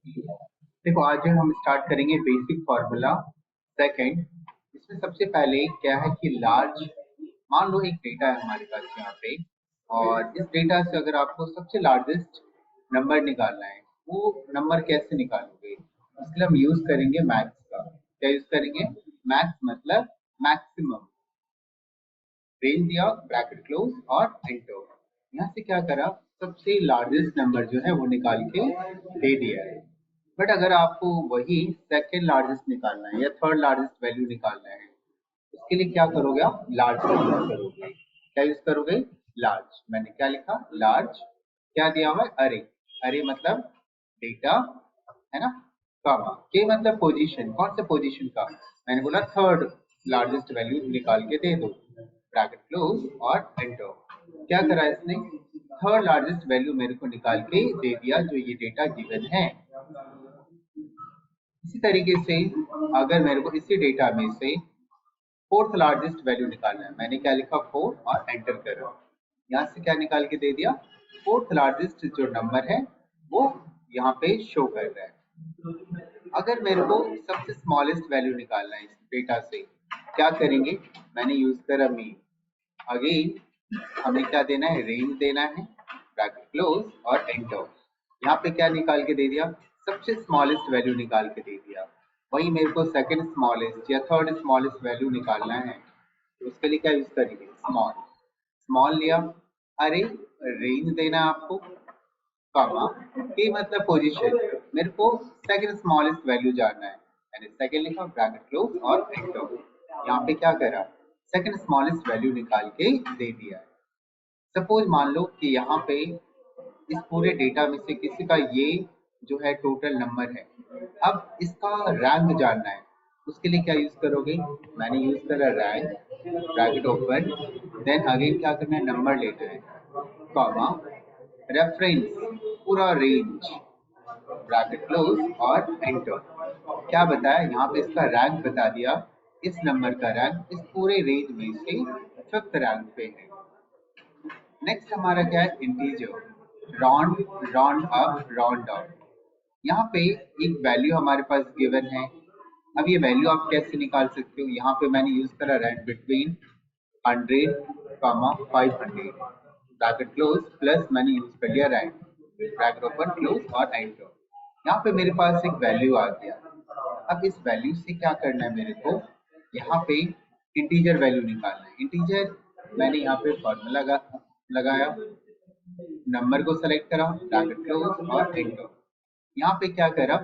देखो आज जो हम स्टार्ट करेंगे बेसिक फार्मूला सेकंड। इसमें सबसे पहले क्या है कि लार्ज, मान लो एक डेटा है हमारे पास यहाँ पे, और इस डेटा से अगर आपको सबसे लार्जेस्ट नंबर निकालना है, वो नंबर कैसे निकालोगे? इसलिए हम यूज करेंगे मैक्स का। क्या यूज करेंगे? मैक्स मतलब मैक्सिमम। रेंज दिया, ब्रैकेट क्लोज और एंटर। यहाँ से क्या करा, सबसे लार्जेस्ट नंबर जो है वो निकाल के दे दिया है। बट अगर आपको वही सेकेंड लार्जेस्ट निकालना है या थर्ड लार्जेस्ट वैल्यू निकालना है, उसके लिए क्या करोगे? आप लार्ज का यूज करोगे। क्या यूज करोगे? लार्ज। मैंने क्या लिखा? लार्ज। क्या दिया हुआ है? अरे। अरे मतलब डेटा, है ना? कामा के मतलब पोजीशन। कौन से पोजीशन का? मैंने बोला थर्ड लार्जेस्ट वैल्यू निकाल के दे दो, ब्रैकेट क्लोज और एंटर। क्या करा इसने? थर्ड लार्जेस्ट वैल्यू मेरे को निकाल के दे दिया, जो ये डेटा गिवन है। इसी तरीके से अगर मेरे को इसी डेटा में से फोर्थ लार्जेस्ट वैल्यू निकालना है, मैंने क्या लिखा? 4 और एंटर कर रहा हूँ। यहाँ से क्या निकाल के दे दिया? फोर्थ लार्जेस्ट जो नंबर है वो यहाँ पे शो कर रहा है। अगर मेरे को सबसे स्मॉलेस्ट वैल्यू निकालना है इस डेटा से, क्या करेंगे? मैंने यूज करा मीन। अगेन हमें क्या देना है? रेंज देना है, ब्रैकेट क्लोज और एंटर। यहाँ पे क्या निकाल के दे दिया? सबसे स्मॉलेस्ट वैल्यू निकाल के दे दिया। वही मेरे को सेकंड स्मॉलेस्ट या थर्ड स्मॉलेस्ट वैल्यू निकालना है, तो उसके लिए क्या यूज करेंगे? स्मॉल। स्मॉल लिया। अरे रेंज देना है आपको, कामा के मतलब पोजीशन। मेरे को सेकंड स्मॉलेस्ट वैल्यू जानना है, मैंने सेकंड लिखा, ब्रैकेट क्लोज और एंटर। यहाँ पे क्या करा? सेकंड स्मॉलेस्ट वैल्यू निकाल के दे दिया है। सपोज मान लो कि यहाँ पे इस पूरे डेटा में से किसी का ये जो है टोटल नंबर है। अब इसका रैंक जानना है, उसके लिए क्या यूज करोगे? मैंने यूज करा rank, bracket open, then again क्या करना है? नंबर लेना है, कॉमा, रेफरेंस, पूरा रेंज, ब्रैकेट क्लोज और एंटर। क्या बताया? यहाँ पे इसका रैंक बता दिया। इस नंबर का रैंक इस पूरे रेंज में से फिफ्थ रैंक पे है। नेक्स्ट हमारा क्या है? Integer. Round, round up, round down. यहाँ पे एक वैल्यू हमारे पास गिवन है। अब ये वैल्यू आप कैसे निकाल सकते हो? यहाँ पे मैंने यूज करा rank between 100 comma 500, bracket close, plus मैंने यूज कर लिया रैंक, ब्रैकेट ओपन क्लोज और एंटर। यहाँ पे मेरे पास एक वैल्यू आ गया। अब इस वैल्यू से क्या करना है मेरे को? यहाँ पे इंटीजर वैल्यू निकालना है। इंटीजर मैंने यहाँ पे फॉर्मूला लगाया, नंबर को सेलेक्ट करा, ब्रैकेट क्लोज और एंटर। यहाँ पे क्या करा?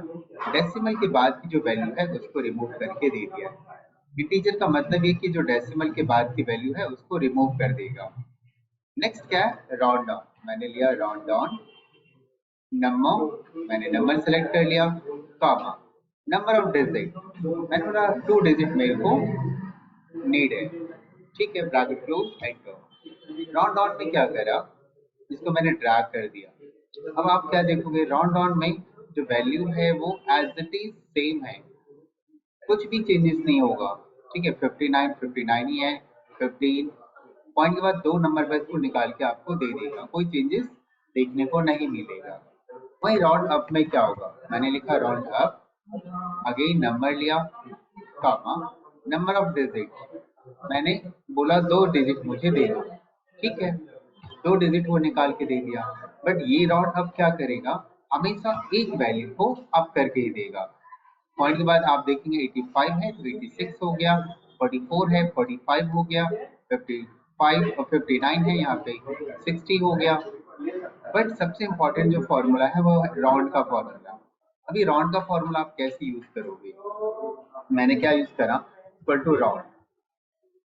डेसिमल के बाद की जो वैल्यू है उसको रिमूव करके दे दिया। इंटीजर का मतलब ये कि जो डेसिमल के बाद की वैल्यू है उसको रिमूव कर देगा। नेक्स्ट क्या है? Round down. मैंने लिया राउंड डाउन। नंबर, मैंने नंबर सेलेक्ट कर लिया, कॉमा, नंबर ऑफ डिजिट, मैंने बोला 2 डिजिट मेरे को नीड है, ठीक है, bracket close enter. Round down में क्या करा? इसको मैंने ड्रैग कर दिया। अब आप क्या देखोगे? राउंड डाउन में जो वैल्यू है वो एज इट इज सेम है, कुछ भी चेंजेस नहीं होगा, ठीक है। 59 59 ही है। 15 पॉइंट के बाद दो नंबर बस को निकाल के आपको दे देगा, कोई चेंजेस देखने को नहीं मिलेगा। वही राउंड अप में क्या होगा? मैंने लिखा राउंड अप, अगेन नंबर लिया, कामा, नंबर ऑफ डिजिट, मैंने बोला 2 डिजिट मुझे दे दो, ठीक है, 2 डिजिट वो निकाल के दे दिया। बट ये राउंड अप क्या करेगा? हमेशा एक वैल्यू को अप करके ही देगा। पॉइंट के बाद आप देखेंगे 85 है तो 86 हो गया, 44 है 45 हो गया, 55 और 59 है यहाँ पे 60 हो गया। बट सबसे इम्पोर्टेंट जो फॉर्मूला है वो राउंड का फॉर्मूला। अभी राउंड का फॉर्मूला आप कैसे यूज करोगे? मैंने क्या यूज करा? इक्वल टू राउंड,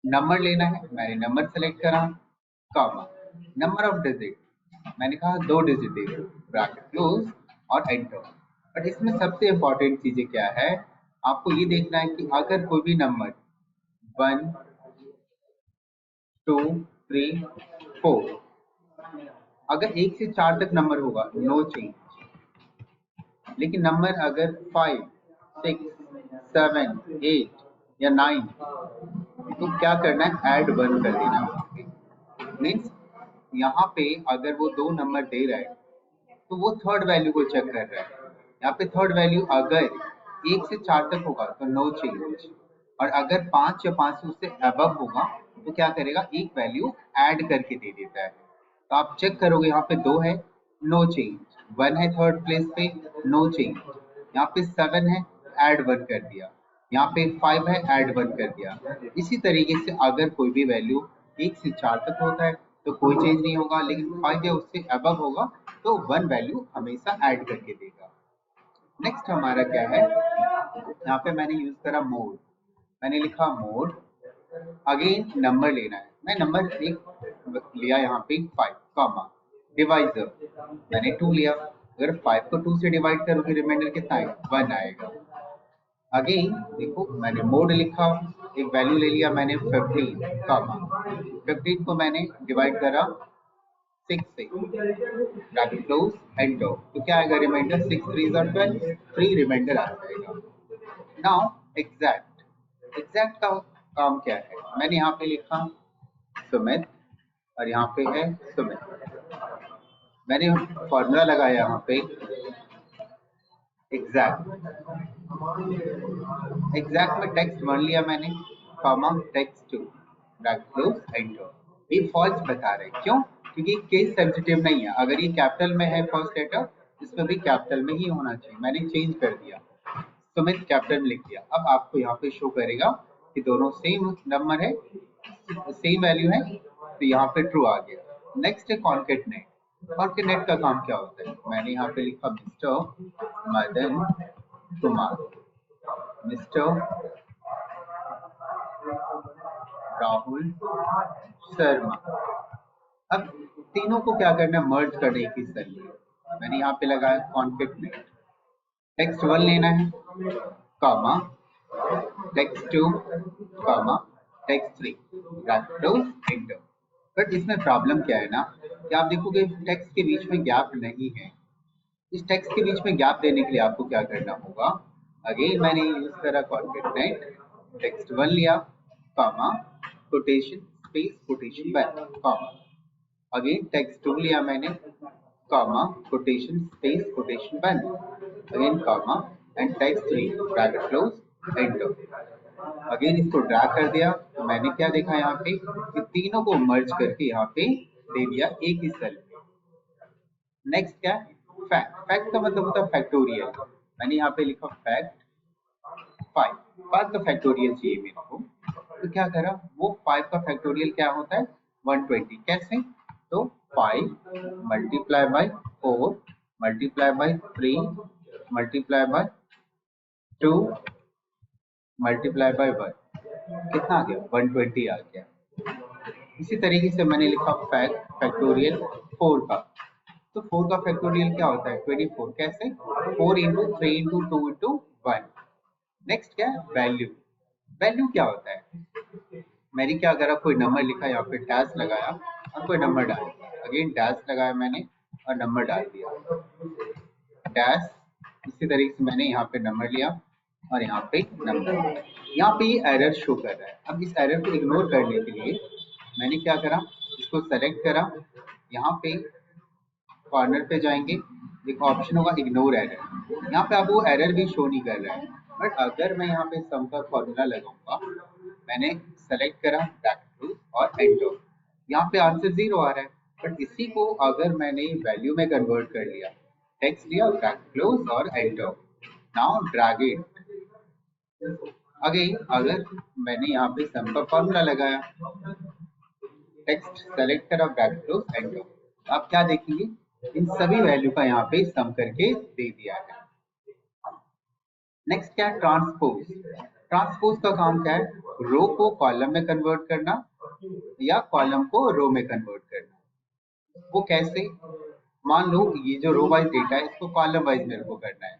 नंबर लेना है, मैंने नंबर सेलेक्ट करा, कॉमा, नंबर ऑफ डिजिट, मैंने कहा 2 डिजिट दे दो, ब्रैकेट क्लोज और एंटर। बट इसमें सबसे इंपॉर्टेंट चीजें क्या है? आपको ये देखना है कि अगर कोई भी नंबर 1 2 3 4, अगर 1 से 4 तक नंबर होगा नो चेंज, लेकिन नंबर अगर 5 6 7 8 या 9, तो क्या करना है? ऐड 1 कर देना। मीन्स यहाँ पे अगर वो 2 नंबर दे रहा है तो वो थर्ड वैल्यू को चेक कर रहा है। यहाँ पे थर्ड वैल्यू अगर 1 से 4 तक होगा तो नो चेंज, और अगर 5 या 5 से उससे अबव होगा तो क्या करेगा, एक वैल्यू ऐड करके दे देता है। तो आप चेक करोगे यहाँ पे 2 है, नो चेंज, 1 है थर्ड प्लेस पे, नो चेंज, यहाँ पे 7 है, ऐड 1 कर दिया, यहाँ पे 5 है, ऐड 1 कर दिया। इसी तरीके से अगर कोई भी वैल्यू 1 से 4 तक होता है तो कोई चेंज नहीं होगा, लेकिन 5 या उससे अबव होगा तो 1 वैल्यू हमेशा ऐड करके देगा। नेक्स्ट हमारा क्या है, यहाँ पे मैंने यूज करा मोड, मैंने लिखा मोड, अगेन नंबर लेना है, मैं नंबर एक लिया यहाँ पे 5 कॉमा, डिवाइजर मैंने 2 लिया, अगर 5 को 2 से डिवाइड करोगे रिमाइंडर कितना आएगा, 1 आएगा। अगेन देखो मैंने मोड लिखा, एक वैल्यू ले लिया मैंने 15 कॉमा, 15 को मैंने डिवाइड करा 6 से, ब्रैकेट क्लोज एंटर, तो क्या आएगा रिमाइंडर, 6 3 और 12, 3 रिमाइंडर आ जाएगा। नाउ एग्जैक्ट, एग्जैक्ट का काम क्या है, मैंने यहाँ पे लिखा सुमित और यहाँ पे है सुमित, मैंने फॉर्मूला लगाया यहाँ पे एग्जैक्ट, एग्जैक्ट में टेक्स्ट 1 लिया मैंने comma text 2, bracket close enter, ये फॉल्स बता रहे हैं, क्यों, क्योंकि केस सेंसिटिव नहीं है, अगर ये कैपिटल में है फर्स्ट लेटर इसमें भी कैपिटल में ही होना चाहिए, मैंने चेंज कर दिया, सुमित कैपिटल में लिख दिया। अब आपको यहाँ पे शो करेगा कि दोनों सेम नंबर है, सेम वैल्यू है, तो यहाँ पे ट्रू आ गया। नेक्स्ट है कॉन्केटनेट, कॉन्केटनेट का काम क्या होता है, मैंने यहाँ पे लिखा मिस्टर मदन कुमार, मिस्टर राहुल शर्मा। अब तीनों को क्या करना है, मर्ज करना है एक ही सेल में, मैंने यहाँ पे लगाया कॉन्केटनेट, टेक्स्ट 1 लेना है comma text 2 comma text 3, bracket close enter. But इसमें प्रॉब्लम क्या है ना, कि आप देखोगे टेक्स्ट के बीच में गैप नहीं है, इस टेक्स्ट के बीच में गैप देने के लिए आपको क्या करना होगा, अगेन मैंने यूज करा कॉन्केटनेट, टेक्स्ट 1 लिया comma quotation space quotation back comma, again text 2 लिया मैंने कॉमा कोटेशन स्पेस कोटेशन बंद, again comma and text 3 bracket close enter. Again इसको ड्रैग कर दिया, तो मैंने क्या देखा यहाँ पे कि तीनों को मर्ज करके यहाँ पे दे दिया एक ही सेल में। नेक्स्ट क्या है, फैक्ट, फैक्ट का मतलब होता है फैक्टोरियल, मैंने यहाँ पे लिखा फैक्ट 5, 5 का फैक्टोरियल चाहिए मेरे को, तो क्या करा, वो 5 का फैक्टोरियल क्या होता है 120, कैसे, तो 5 multiply by 4 multiply by 3 multiply by 2 multiply by 1, कितना आ गया 120 आ गया। इसी तरीके से मैंने लिखा फैक्ट फैक्टोरियल 4 का, तो 4 का फैक्टोरियल क्या होता है 24, कैसे, 4 इंटू 3 इंटू 2 इंटू 1। नेक्स्ट क्या है वैल्यू, वैल्यू क्या होता है, मैंने क्या करा, कोई नंबर लिखा यहाँ पे डैश लगाया और कोई नंबर डाल दिया, अगेन डैश लगाया मैंने और नंबर डाल दिया डैश, इसी तरीके से मैंने यहाँ पे नंबर लिया और यहाँ पे नंबर, यहाँ पे ये एरर शो कर रहा है। अब इस एरर को इग्नोर करने के लिए मैंने क्या करा, इसको सेलेक्ट करा, यहाँ पे कॉर्नर पे जाएंगे, एक ऑप्शन होगा इग्नोर एरर, यहाँ पे आप वो एरर भी शो नहीं कर रहा है, बट अगर मैं यहाँ पे सम का फॉर्मूला लगाऊंगा, मैंने सेलेक्ट करा ब्रैकेट और एंटर, यहाँ पे आंसर 0 आ रहा है, बट इसी को अगर मैंने वैल्यू में कन्वर्ट कर लिया, टेक्स्ट लिया ब्रैकेट क्लोज और enter, now drag it, again अगर मैंने यहाँ पे सम का फॉर्मूला लगाया, टेक्स्ट सेलेक्ट करा ब्रैकेट क्लोज एंटर, आप क्या देखेंगे, इन सभी वैल्यू का यहाँ पे सम करके दे दिया है। नेक्स्ट क्या है ट्रांसपोज, ट्रांसपोज का काम क्या है, रो को कॉलम में कन्वर्ट करना या कॉलम को रो में कन्वर्ट करना, वो कैसे, मान लो ये जो रो वाइज डेटा है इसको कॉलम वाइज मेरे को करना है,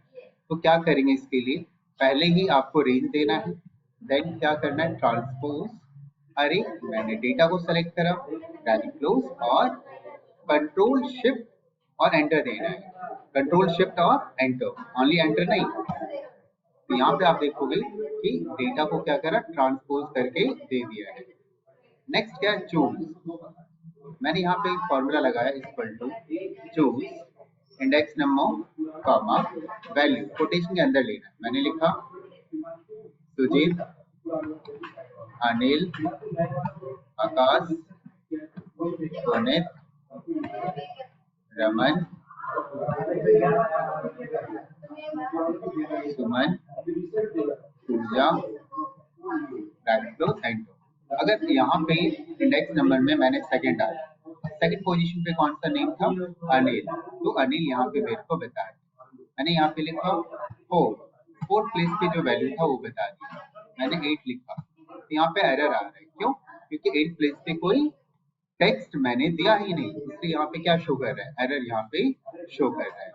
तो क्या करेंगे इसके लिए, पहले ही आपको रेंज देना है, देन क्या करना है ट्रांसपोज, अरे मैंने डेटा को सेलेक्ट करा ब्रैकेट क्लोज और कंट्रोल शिफ्ट और एंटर देना है, कंट्रोल शिफ्ट और एंटर, ओनली एंटर नहीं, तो यहाँ पे आप देखोगे कि डेटा को क्या करा ट्रांसपोज करके दे दिया है। नेक्स्ट क्या है चूज, मैंने यहाँ पे एक फॉर्मूला लगाया equal to choose index number comma value quotation के अंदर लेना है। मैंने लिखा सुजीत, अनिल, आकाश, पुनित, रमन, सुमन, पूजा, एंड। अगर यहाँ पे इंडेक्स नंबर में मैंने सेकंड डाला, सेकंड पोजीशन पे कौन सा नेम था? अनिल, तो अनिल यहाँ पे मेरे को बता दिया। मैंने यहाँ पे लिखा फोर्थ प्लेस पे जो वैल्यू था वो बता दिया। मैंने 8 लिखा, तो यहाँ पे एरर आ रहा है। क्यों? क्योंकि 8 प्लेस पे कोई टेक्स्ट मैंने दिया ही नहीं, इसलिए यहाँ पे क्या शो कर रहा है? एरर यहाँ पे शो कर रहा है।